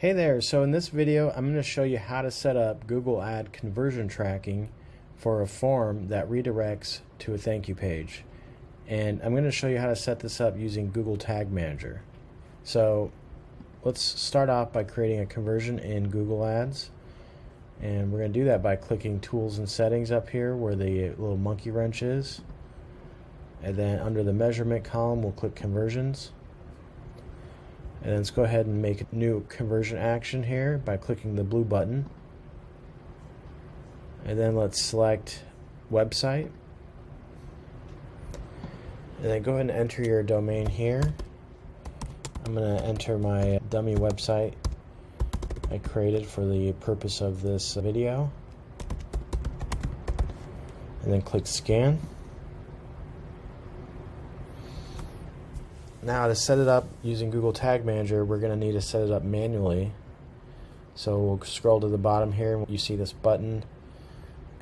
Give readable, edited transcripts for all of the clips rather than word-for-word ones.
Hey there, so in this video I'm going to show you how to set up Google Ad conversion tracking for a form that redirects to a thank you page. And I'm going to show you how to set this up using Google Tag Manager. So let's start off by creating a conversion in Google Ads. And we're going to do that by clicking Tools and Settings up here where the little monkey wrench is. And then under the measurement column we'll click Conversions. And then let's go ahead and make a new conversion action here by clicking the blue button. And then let's select website. And then go ahead and enter your domain here. I'm going to enter my dummy website I created for the purpose of this video. And then click scan. Now to set it up using Google Tag Manager, we're going to need to set it up manually. So we'll scroll to the bottom here and you see this button,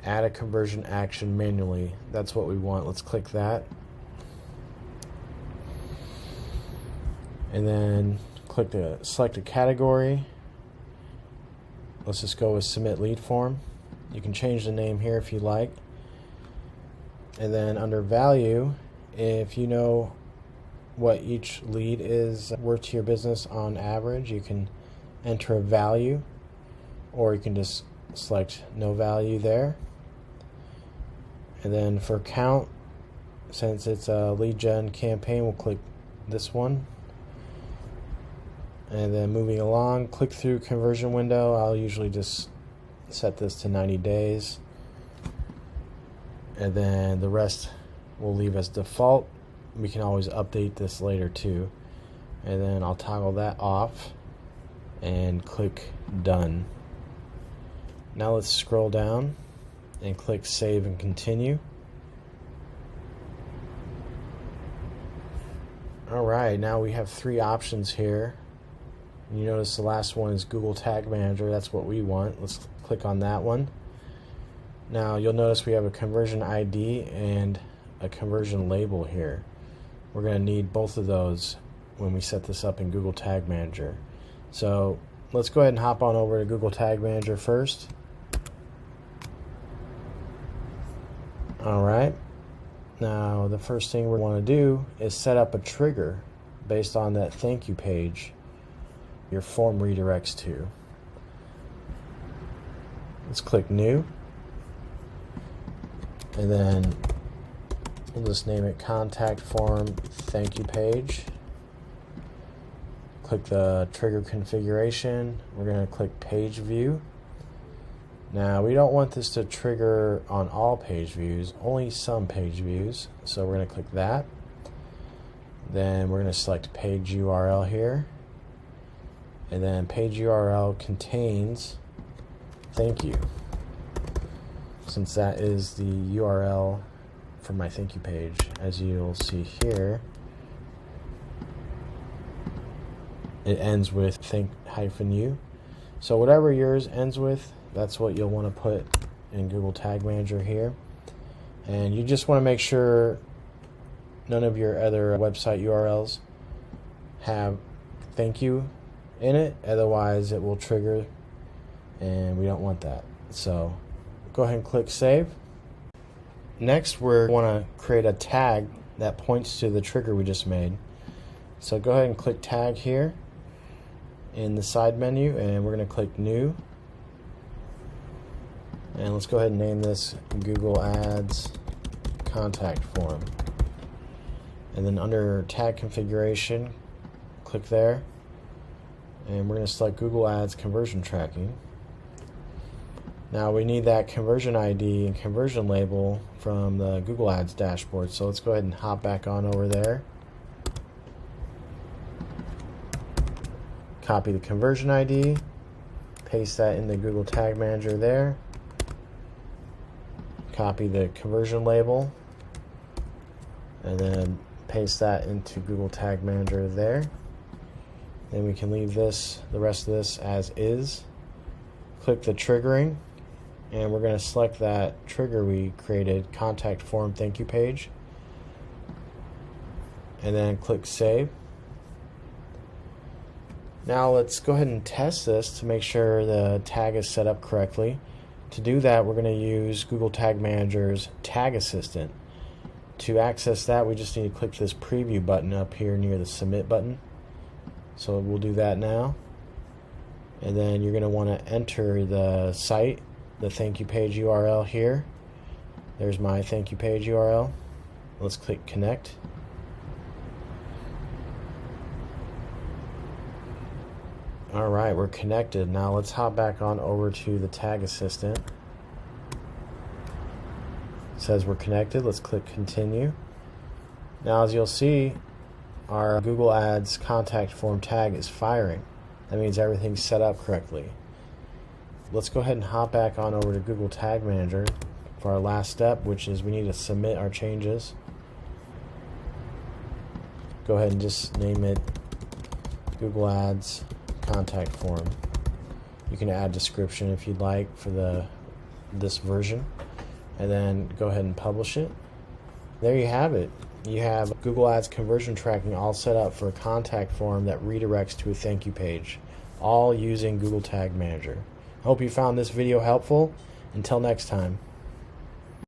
add a conversion action manually. That's what we want. Let's click that. And then select a category. Let's just go with submit lead form. You can change the name here if you like. And then under value, if you know what each lead is worth to your business on average, you can enter a value, or you can just select no value there. And then for count, since it's a lead gen campaign, we'll click this one. And then moving along, click through conversion window. I'll usually just set this to 90 days. And then the rest we'll leave as default. We can always update this later too. And then I'll toggle that off and click done. Now let's scroll down and click save and continue. Alright, now we have three options here. You notice the last one is Google Tag Manager. That's what we want. Let's click on that one. Now you'll notice we have a conversion ID and a conversion label here. We're going to need both of those when we set this up in Google Tag Manager. So let's go ahead and hop on over to Google Tag Manager first. Alright, now the first thing we want to do is set up a trigger based on that thank you page your form redirects to. Let's click new, and then we'll just name it contact form thank you page. Click the trigger configuration. We're going to click page view. Now we don't want this to trigger on all page views, only some page views. So we're going to click that. Then we're going to select page URL here. And then page URL contains thank you, since that is the URL for my thank you page. As you'll see here, it ends with thank-you. So whatever yours ends with, that's what you'll want to put in Google Tag Manager here. And you just want to make sure none of your other website URLs have thank you in it, otherwise it will trigger and we don't want that. So go ahead and click save. Next, we want to create a tag that points to the trigger we just made. So go ahead and click tag here in the side menu, and we're going to click new. And let's go ahead and name this Google Ads contact form. And then under tag configuration, click there. And we're going to select Google Ads conversion tracking. Now we need that conversion ID and conversion label from the Google Ads dashboard. So let's go ahead and hop back on over there. Copy the conversion ID, paste that in the Google Tag Manager there. Copy the conversion label, and then paste that into Google Tag Manager there. Then we can leave the rest of this as is. Click the triggering, and we're going to select that trigger we created, contact form thank you page, and then click save. Now let's go ahead and test this to make sure the tag is set up correctly. To do that, we're going to use Google Tag Manager's Tag Assistant. To access that, we just need to click this preview button up here near the submit button. So we'll do that now. And then you're going to want to enter the site, the thank you page URL here. There's my thank you page URL. Let's click connect. Alright, we're connected. Now let's hop back on over to the Tag Assistant. It says we're connected. Let's click continue. Now as you'll see, our Google Ads contact form tag is firing. That means everything's set up correctly. Let's go ahead and hop back on over to Google Tag Manager for our last step, which is we need to submit our changes. Go ahead and just name it Google Ads contact form. You can add description if you'd like for this version, and then go ahead and publish it. There you have it. You have Google Ads conversion tracking all set up for a contact form that redirects to a thank you page, all using Google Tag Manager. I hope you found this video helpful. Until next time.